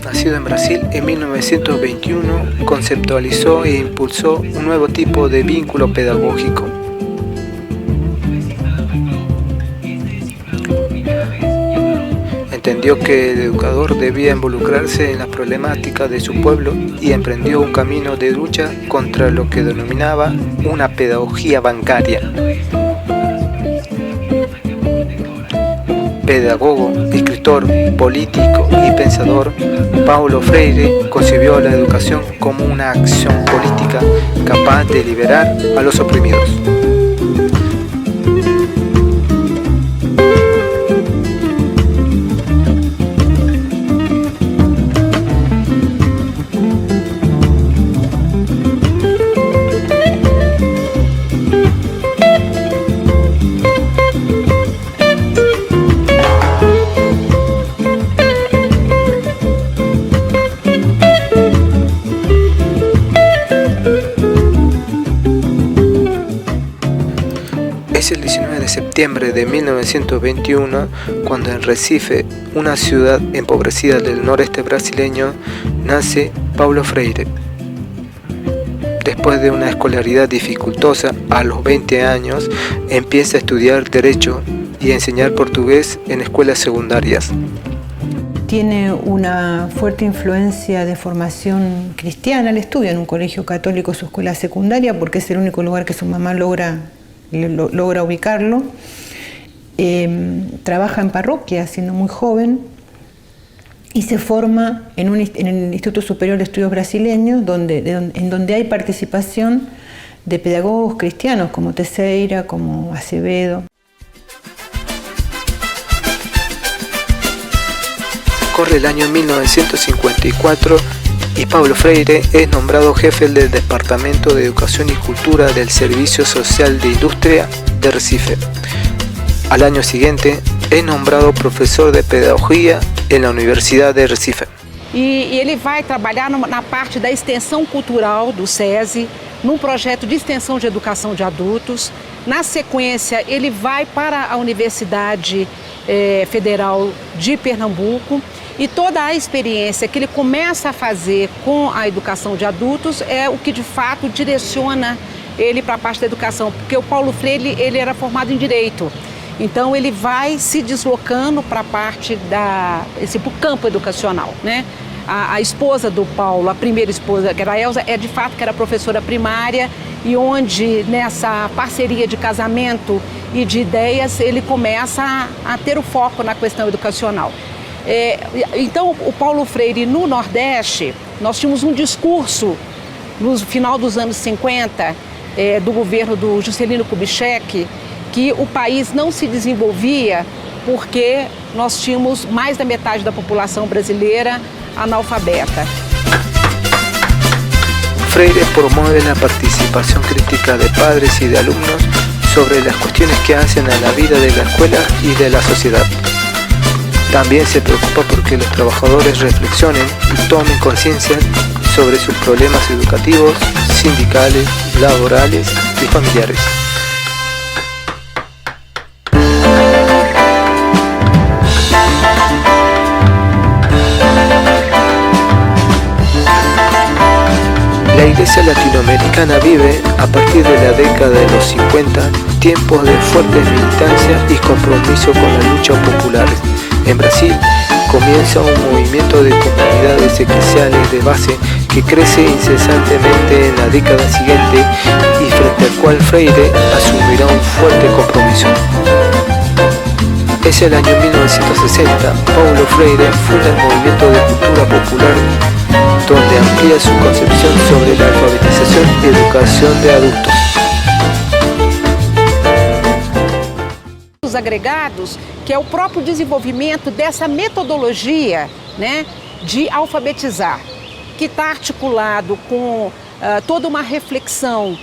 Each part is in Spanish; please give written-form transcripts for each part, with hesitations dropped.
nacido en Brasil en 1921, conceptualizó e impulsó un nuevo tipo de vínculo pedagógico. Entendió que el educador debía involucrarse en las problemáticas de su pueblo y emprendió un camino de lucha contra lo que denominaba una pedagogía bancaria. Pedagogo, escritor, político y pensador, Paulo Freire concibió la educación como una acción política capaz de liberar a los oprimidos. Es el 19 de septiembre de 1921 cuando en Recife, una ciudad empobrecida del noreste brasileño, nace Paulo Freire. Después de una escolaridad dificultosa, a los 20 años empieza a estudiar Derecho y a enseñar portugués en escuelas secundarias. Tiene una fuerte influencia de formación cristiana. Él estudia en un colegio católico su escuela secundaria porque es el único lugar que su mamá logra ubicarlo. Trabaja en parroquia siendo muy joven y se forma en el Instituto Superior de Estudios Brasileños, en donde hay participación de pedagogos cristianos como Teixeira, como Acevedo. Corre el año 1954 y Paulo Freire es nombrado jefe del Departamento de Educación y Cultura del Servicio Social de Industria de Recife. Al año siguiente es nombrado professor de Pedagogía en la Universidade de Recife. E ele vai trabalhar na parte da extensão cultural do SESI, num projeto de extensão de educação de adultos. Na sequência, ele vai para a Universidade Federal de Pernambuco. E toda a experiência que ele começa a fazer com a educação de adultos é o que de fato direciona ele para a parte da educação, porque o Paulo Freire ele era formado em Direito, então ele vai se deslocando para a parte pro campo educacional, né? A esposa do Paulo, a primeira esposa, que era a Elza, de fato que era professora primária, e onde nessa parceria de casamento e de ideias ele começa a ter o foco na questão educacional. Então, o Paulo Freire no Nordeste, nós tínhamos um discurso no final dos anos 50 do governo do Juscelino Kubitschek, que o país não se desenvolvia porque nós tínhamos mais da metade da população brasileira analfabeta. Freire promueve la participación crítica de padres y de alumnos sobre las cuestiones que hacen a la vida de la escuela y de la sociedad. También se preocupa porque los trabajadores reflexionen y tomen conciencia sobre sus problemas educativos, sindicales, laborales y familiares. La Iglesia latinoamericana vive, a partir de la década de los 50, tiempos de fuerte militancia y compromiso con la lucha populares. En Brasil comienza un movimiento de comunidades eclesiales de base que crece incesantemente en la década siguiente y frente al cual Freire asumirá un fuerte compromiso. Es el año 1960, Paulo Freire funda el movimiento de cultura popular, donde amplía su concepción sobre la alfabetización y educación de adultos. Os agregados, que é o próprio desenvolvimento dessa metodologia, né, de alfabetizar, que está articulado com toda uma reflexão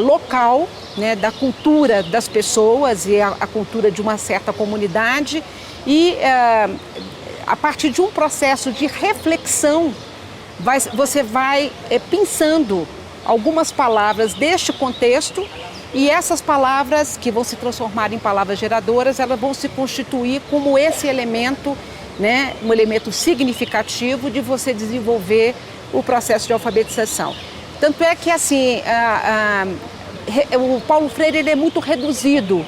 local, né, da cultura das pessoas e a cultura de uma certa comunidade e a partir de um processo de reflexão você vai pensando algumas palavras deste contexto e essas palavras que vão se transformar em palavras geradoras, elas vão se constituir como esse elemento né, um elemento significativo de você desenvolver o processo de alfabetização. Tanto é que assim, o Paulo Freire ele é muito reduzido,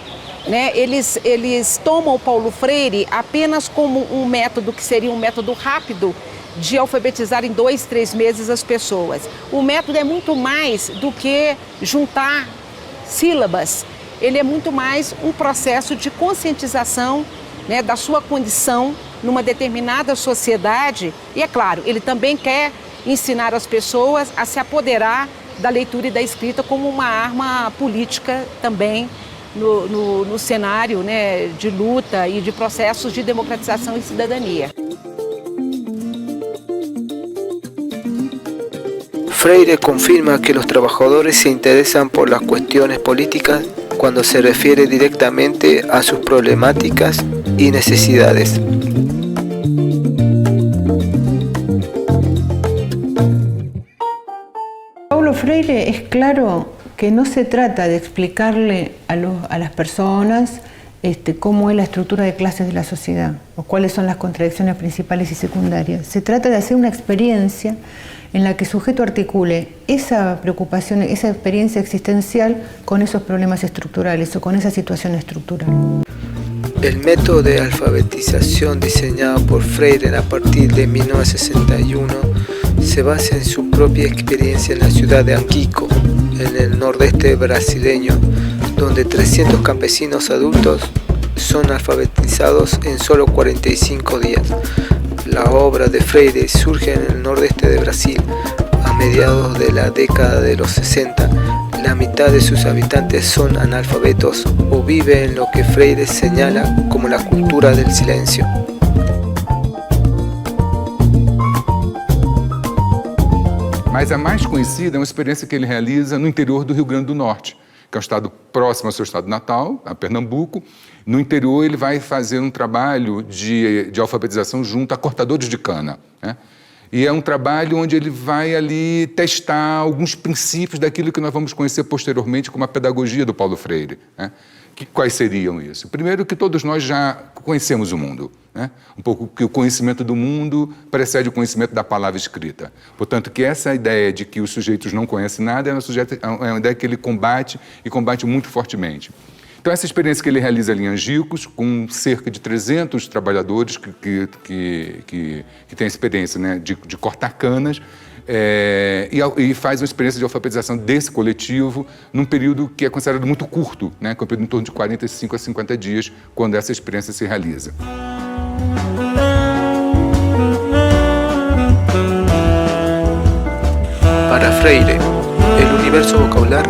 né? Eles tomam o Paulo Freire apenas como um método que seria um método rápido de alfabetizar em 2, 3 meses as pessoas. O método é muito mais do que juntar sílabas, ele é muito mais um processo de conscientização, né, da sua condição numa determinada sociedade e, é claro, ele também quer ensinar as pessoas a se apoderar da leitura e da escrita como uma arma política também no cenário, né, de luta e de processos de democratização e cidadania. Freire confirma que los trabajadores se interesan por las cuestiones políticas cuando se refiere directamente a sus problemáticas y necesidades. Paulo Freire es claro que no se trata de explicarle a las personas cómo es la estructura de clases de la sociedad o cuáles son las contradicciones principales y secundarias. Se trata de hacer una experiencia en la que el sujeto articule esa preocupación, esa experiencia existencial con esos problemas estructurales o con esa situación estructural. El método de alfabetización diseñado por Freire a partir de 1961 se basa en su propia experiencia en la ciudad de Anquico, en el nordeste brasileño, donde 300 campesinos adultos son alfabetizados en solo 45 días. La obra de Freire surge en el nordeste de Brasil a mediados de la década de los 60. La mitad de sus habitantes son analfabetos o viven en lo que Freire señala como la cultura del silencio. Mas a mais conhecida é uma experiência que ele realiza no interior do Rio Grande do Norte, que é um estado próximo ao seu estado natal, a Pernambuco. No interior ele vai fazer um trabalho de alfabetização junto a cortadores de cana, né? E é um trabalho onde ele vai ali testar alguns princípios daquilo que nós vamos conhecer posteriormente como a pedagogia do Paulo Freire, né? Quais seriam isso? Primeiro, que todos nós já conhecemos o mundo, né? Um pouco que o conhecimento do mundo precede o conhecimento da palavra escrita. Portanto, que essa ideia de que os sujeitos não conhecem nada é uma ideia que ele combate e combate muito fortemente. Então, essa experiência que ele realiza ali em Angicos, com cerca de 300 trabalhadores que têm a experiência, né, de cortar canas, e faz uma experiência de alfabetização desse coletivo num período que é considerado muito curto, né, que é um período em torno de 45 a 50 dias, quando essa experiência se realiza. Para Freire, el universo vocabular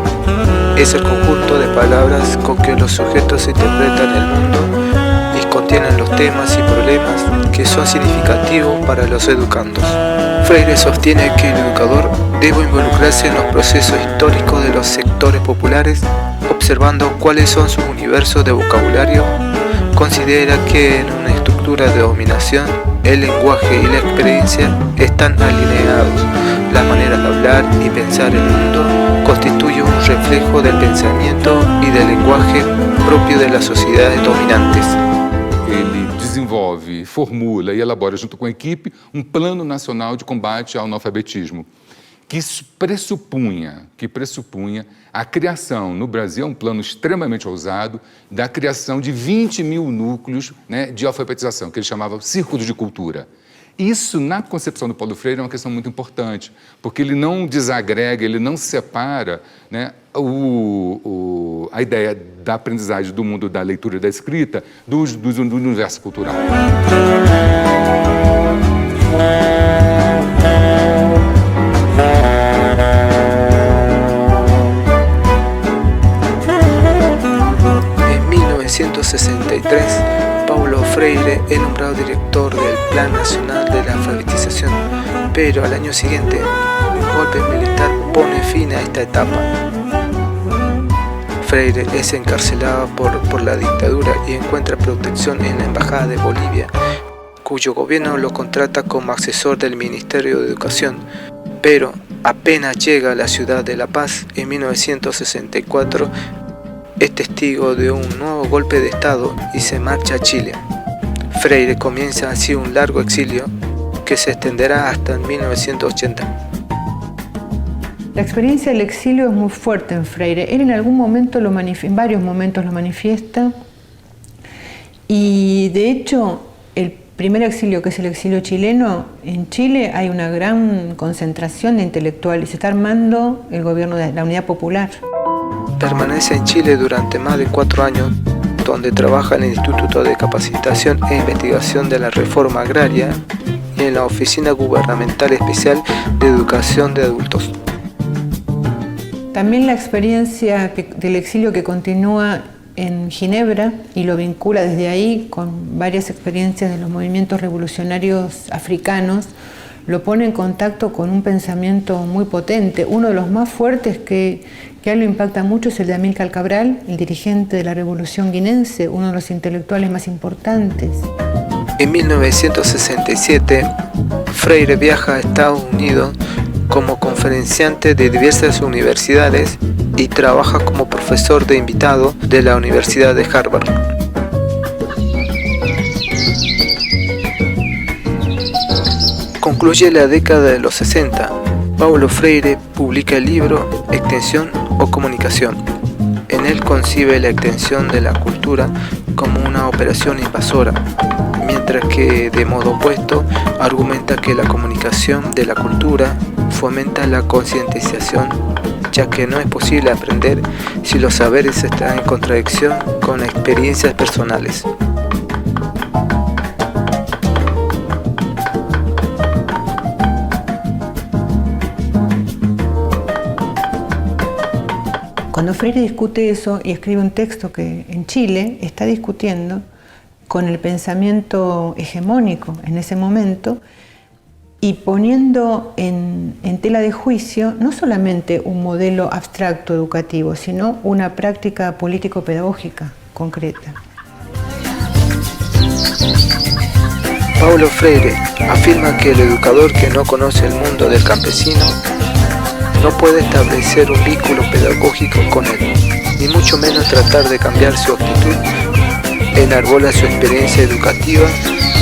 es el conjunto de palabras con que los sujetos interpretan el mundo y contienen los temas y problemas que son significativos para los educandos. Freire sostiene que el educador debe involucrarse en los procesos históricos de los sectores populares, observando cuáles son sus universos de vocabulario. Considera que en una estructura de dominación, el lenguaje y la experiencia están alineados. La manera de hablar y pensar el mundo constituye un reflejo del pensamiento y del lenguaje propio de las sociedades dominantes. Ele desenvolve, formula e elabora junto com a equipe um plano nacional de combate ao analfabetismo, que pressupunha a criação, no Brasil é um plano extremamente ousado, da criação de 20 mil núcleos, né, de alfabetização, que ele chamava Círculos de Cultura. Isso, na concepção do Paulo Freire, é uma questão muito importante, porque ele não desagrega, ele não separa, né, a ideia da aprendizagem do mundo da leitura e da escrita do universo cultural. En 1963, Paulo Freire es nombrado director del Plan Nacional de la Alfabetización, pero al año siguiente, un golpe militar pone fin a esta etapa. Freire es encarcelado por la dictadura y encuentra protección en la Embajada de Bolivia, cuyo gobierno lo contrata como asesor del Ministerio de Educación, pero apenas llega a la ciudad de La Paz en 1964, es testigo de un nuevo golpe de Estado y se marcha a Chile. Freire comienza así un largo exilio que se extenderá hasta 1980. La experiencia del exilio es muy fuerte en Freire. Él en algún momento en varios momentos lo manifiesta, y de hecho el primer exilio, que es el exilio chileno, en Chile hay una gran concentración de intelectuales, se está armando el gobierno de la Unidad Popular. Permanece en Chile durante más de 4 años, donde trabaja en el Instituto de Capacitación e Investigación de la Reforma Agraria y en la Oficina Gubernamental Especial de Educación de Adultos. También la experiencia del exilio que continúa en Ginebra y lo vincula desde ahí con varias experiencias de los movimientos revolucionarios africanos, lo pone en contacto con un pensamiento muy potente. Uno de los más fuertes que a él lo impacta mucho es el de Amílcar Cabral, el dirigente de la Revolución Guinense, uno de los intelectuales más importantes. En 1967, Freire viaja a Estados Unidos como conferenciante de diversas universidades y trabaja como profesor de invitado de la Universidad de Harvard. Concluye la década de los 60. Paulo Freire publica el libro Extensión o Comunicación. En él concibe la extensión de la cultura como una operación invasora, mientras que de modo opuesto argumenta que la comunicación de la cultura fomenta la concientización, ya que no es posible aprender si los saberes están en contradicción con las experiencias personales. Cuando Freire discute eso y escribe un texto que en Chile está discutiendo con el pensamiento hegemónico en ese momento y poniendo en tela de juicio no solamente un modelo abstracto educativo, sino una práctica político-pedagógica concreta. Paulo Freire afirma que el educador que no conoce el mundo del campesino no puede establecer un vínculo pedagógico con él, ni mucho menos tratar de cambiar su actitud. Enarbola su experiencia educativa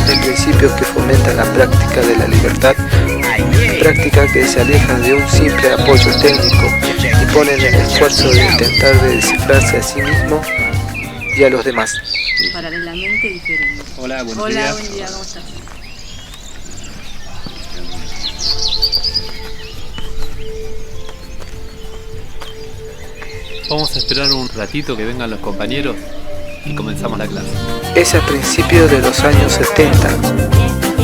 en principios que fomentan la práctica de la libertad, práctica que se aleja de un simple apoyo técnico y pone en el esfuerzo de intentar de descifrarse a sí mismo y a los demás. Paralelamente diferente. Hola, buen día. Hola, buen día, ¿cómo estás? Vamos a esperar un ratito que vengan los compañeros y comenzamos la clase. Es a principios de los años 70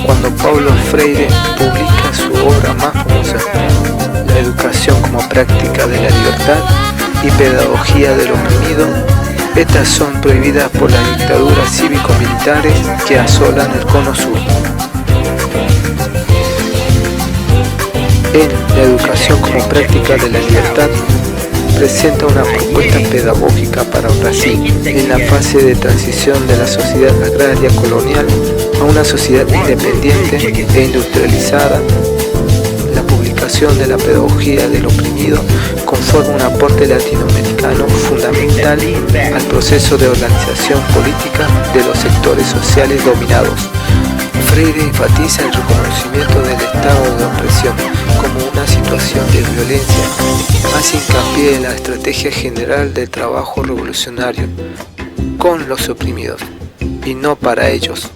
cuando Paulo Freire publica su obra más famosa, La educación como práctica de la libertad y pedagogía del oprimido. Estas son prohibidas por las dictaduras cívico-militares que asolan el cono sur. En La educación como práctica de la libertad presenta una propuesta pedagógica para Brasil en la fase de transición de la sociedad agraria colonial a una sociedad independiente e industrializada. La publicación de la pedagogía del oprimido conforma un aporte latinoamericano fundamental al proceso de organización política de los sectores sociales dominados. Freire enfatiza el reconocimiento del estado de opresión como una situación de violencia, hace hincapié en la estrategia general del trabajo revolucionario con los oprimidos y no para ellos.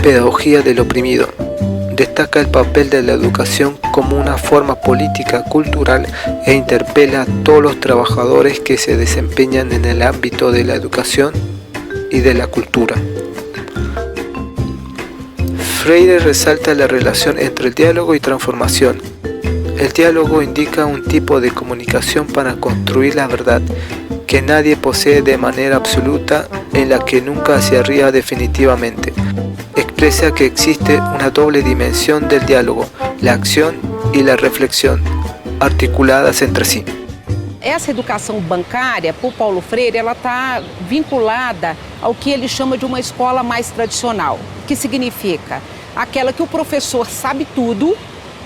Pedagogía del oprimido. Destaca el papel de la educación como una forma política cultural e interpela a todos los trabajadores que se desempeñan en el ámbito de la educación y de la cultura. Freire resalta la relación entre el diálogo y transformación. El diálogo indica un tipo de comunicación para construir la verdad que nadie posee de manera absoluta, en la que nunca se arría definitivamente. Expresa que existe una doble dimensión del diálogo, la acción y la reflexión, articuladas entre sí. Essa educação bancária, por Paulo Freire, ela está vinculada ao que ele chama de uma escola mais tradicional, que significa aquela que o professor sabe tudo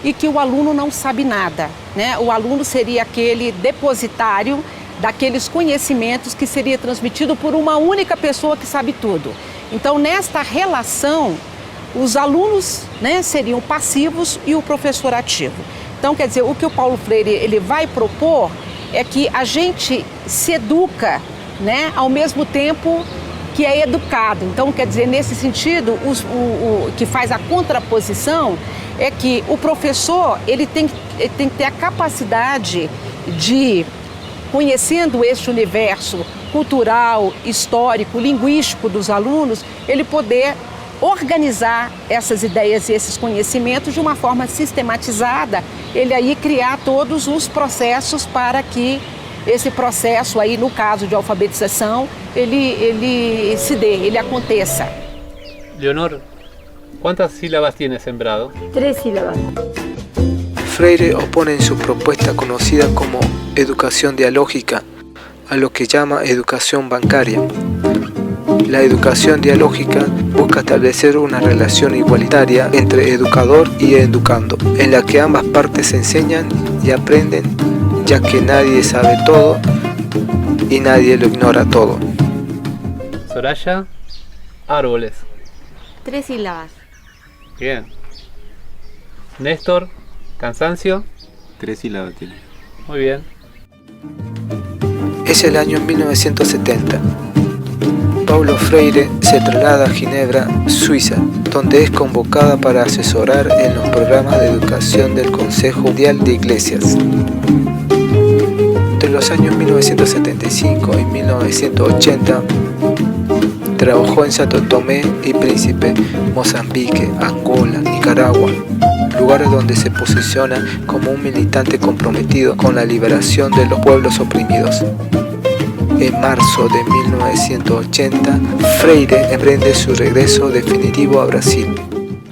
e que o aluno não sabe nada, né? O aluno seria aquele depositário daqueles conhecimentos que seria transmitido por uma única pessoa que sabe tudo. Então, nesta relação, os alunos, né, seriam passivos e o professor ativo. Então, quer dizer, o que o Paulo Freire ele vai propor é que a gente se educa, né, ao mesmo tempo que é educado. Então, quer dizer, nesse sentido, o que faz a contraposição é que o professor ele tem que ter a capacidade de, conhecendo este universo cultural, histórico, linguístico dos alunos, ele poder organizar essas ideias e esses conhecimentos de uma forma sistematizada, ele aí criar todos os processos para que esse processo aí, no caso de alfabetização, ele se dê, ele aconteça. Leonor, ¿cuántas sílabas tiene sembrado? 3 sílabas. Freire opone en su propuesta conocida como educación dialógica a lo que llama educación bancaria. La educación dialógica busca establecer una relación igualitaria entre educador y educando, en la que ambas partes se enseñan y aprenden, ya que nadie sabe todo y nadie lo ignora todo. Soraya, árboles. 3 sílabas. Bien. Néstor, cansancio. 3 sílabas tiene. Muy bien. Es el año 1970. Paulo Freire se traslada a Ginebra, Suiza, donde es convocada para asesorar en los programas de educación del Consejo Mundial de Iglesias. Entre los años 1975 y 1980, trabajó en Santo Tomé y Príncipe, Mozambique, Angola, Nicaragua, lugares donde se posiciona como un militante comprometido con la liberación de los pueblos oprimidos. En marzo de 1980, Freire emprende su regreso definitivo a Brasil.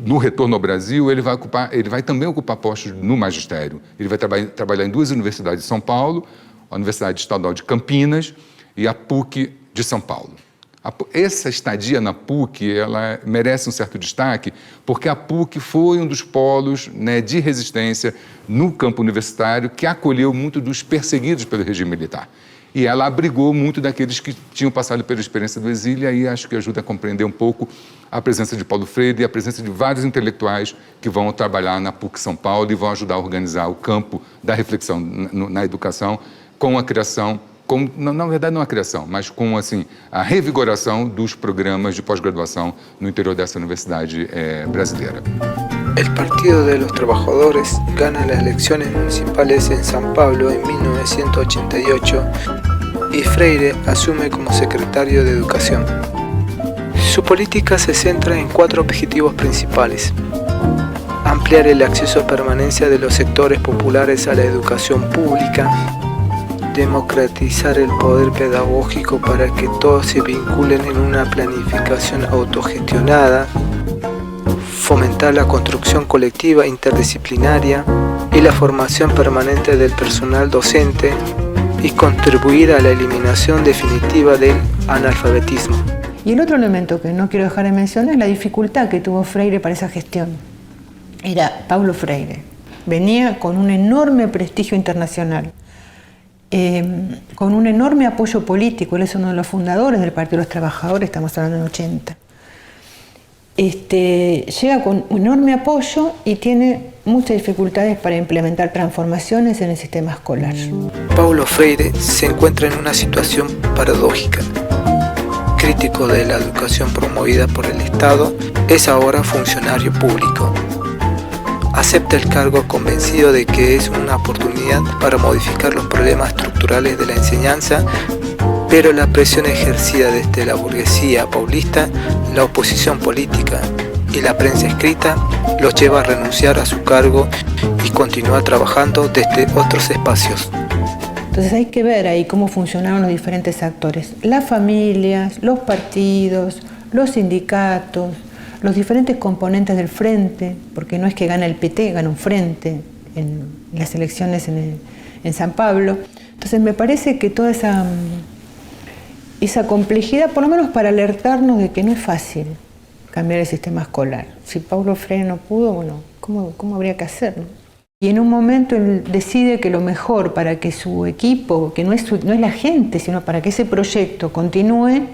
No retorno ao Brasil, ele vai também ocupar postos no magistério. Ele vai trabalhar em 2 universidades de São Paulo, a Universidade Estadual de Campinas e a PUC de São Paulo. Essa estadia na PUC, ela merece um certo destaque, porque a PUC foi um dos polos, né, de resistência no campo universitário que acolheu muito dos perseguidos pelo regime militar. E ela abrigou muito daqueles que tinham passado pela experiência do exílio, e aí acho que ajuda a compreender um pouco a presença de Paulo Freire e a presença de vários intelectuais que vão trabalhar na PUC São Paulo e vão ajudar a organizar o campo da reflexão na educação com a criação, na verdade não a criação, mas com assim, a revigoração dos programas de pós-graduação no interior dessa universidade brasileira. El Partido de los Trabajadores gana las elecciones municipales en San Pablo en 1988 y Freire asume como secretario de Educación. Su política se centra en 4 objetivos principales: ampliar el acceso a permanencia de los sectores populares a la educación pública, democratizar el poder pedagógico para que todos se vinculen en una planificación autogestionada, fomentar la construcción colectiva interdisciplinaria y la formación permanente del personal docente y contribuir a la eliminación definitiva del analfabetismo. Y el otro elemento que no quiero dejar de mencionar es la dificultad que tuvo Freire para esa gestión. Era Paulo Freire. Venía con un enorme prestigio internacional, con un enorme apoyo político. Él es uno de los fundadores del Partido de los Trabajadores, estamos hablando en 80. Llega con un enorme apoyo y tiene muchas dificultades para implementar transformaciones en el sistema escolar. Paulo Freire se encuentra en una situación paradójica. Crítico de la educación promovida por el Estado, es ahora funcionario público. Acepta el cargo convencido de que es una oportunidad para modificar los problemas estructurales de la enseñanza, pero la presión ejercida desde la burguesía paulista, la oposición política y la prensa escrita los lleva a renunciar a su cargo y continuar trabajando desde otros espacios. Entonces hay que ver ahí cómo funcionaron los diferentes actores, las familias, los partidos, los sindicatos, los diferentes componentes del frente, porque no es que gana el PT, gana un frente en las elecciones en San Pablo. Entonces me parece que toda esa complejidad, por lo menos para alertarnos de que no es fácil cambiar el sistema escolar. Si Paulo Freire no pudo, bueno, ¿cómo habría que hacerlo? Y en un momento él decide que lo mejor para que su equipo, que no es la gente, sino para que ese proyecto continúe,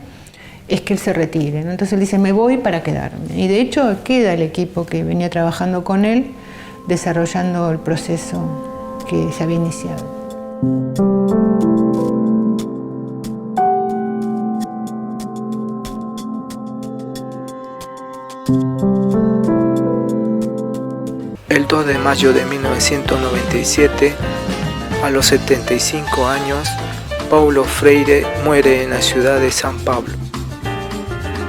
es que él se retire, ¿no? Entonces él dice, me voy para quedarme. Y de hecho queda el equipo que venía trabajando con él, desarrollando el proceso que se había iniciado. El 2 de mayo de 1997, a los 75 años, Paulo Freire muere en la ciudad de San Pablo.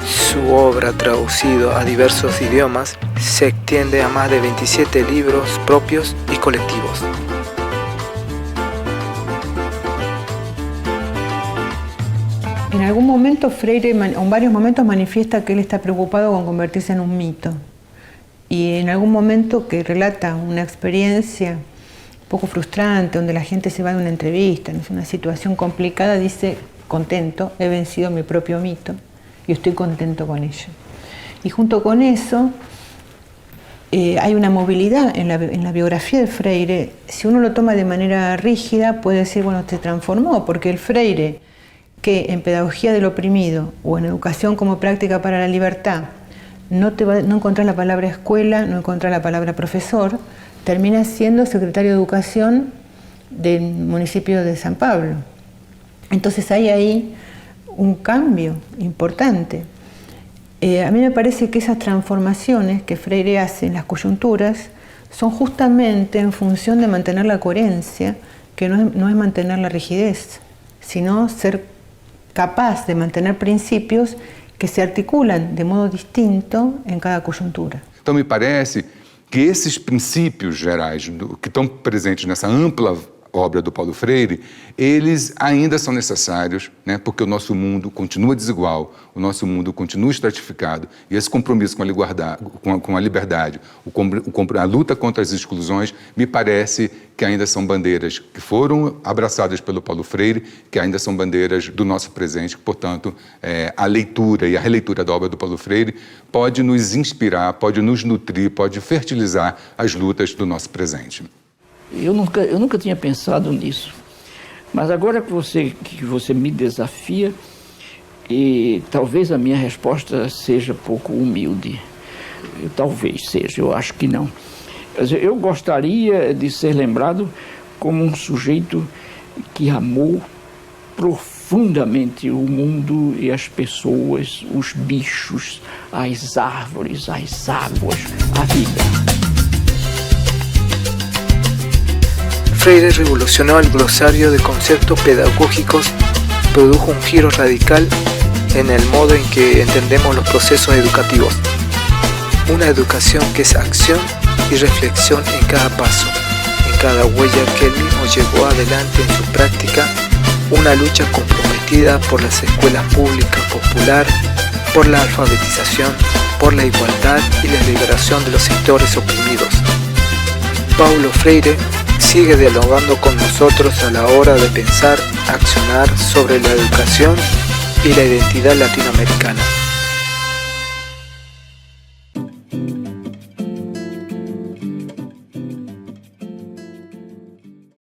Su obra, traducido a diversos idiomas, se extiende a más de 27 libros propios y colectivos. En algún momento Freire, en varios momentos, manifiesta que él está preocupado con convertirse en un mito. Y en algún momento que relata una experiencia un poco frustrante, donde la gente se va de una entrevista, es una situación complicada, dice, contento, he vencido mi propio mito y estoy contento con ello. Y junto con eso, hay una movilidad en la biografía de Freire. Si uno lo toma de manera rígida, puede decir, bueno, se transformó, porque el Freire, que en Pedagogía del Oprimido o en Educación como Práctica para la Libertad, no encontrar la palabra escuela, no encontrar la palabra profesor, termina siendo secretario de Educación del municipio de San Pablo. Entonces hay ahí un cambio importante. A mí me parece que esas transformaciones que Freire hace en las coyunturas son justamente en función de mantener la coherencia, que no es mantener la rigidez, sino ser capaz de mantener principios que se articulan de modo distinto em cada coyuntura. Então, me parece que esses princípios gerais que estão presentes nessa ampla obra do Paulo Freire, eles ainda são necessários, né, porque o nosso mundo continua desigual, o nosso mundo continua estratificado, e esse compromisso com a liberdade, a luta contra as exclusões, me parece que ainda são bandeiras que foram abraçadas pelo Paulo Freire, que ainda são bandeiras do nosso presente, portanto, a leitura e a releitura da obra do Paulo Freire pode nos inspirar, pode nos nutrir, pode fertilizar as lutas do nosso presente. Eu nunca tinha pensado nisso, mas agora que você me desafia, e talvez a minha resposta seja pouco humilde. Talvez seja, eu acho que não. Eu gostaria de ser lembrado como um sujeito que amou profundamente o mundo e as pessoas, os bichos, as árvores, as águas, a vida. Freire revolucionó el glosario de conceptos pedagógicos, produjo un giro radical en el modo en que entendemos los procesos educativos. Una educación que es acción y reflexión en cada paso, en cada huella que él mismo llevó adelante en su práctica, una lucha comprometida por las escuelas públicas popular, por la alfabetización, por la igualdad y la liberación de los sectores oprimidos. Paulo Freire sigue dialogando con nosotros a la hora de pensar, accionar sobre la educación y la identidad latinoamericana.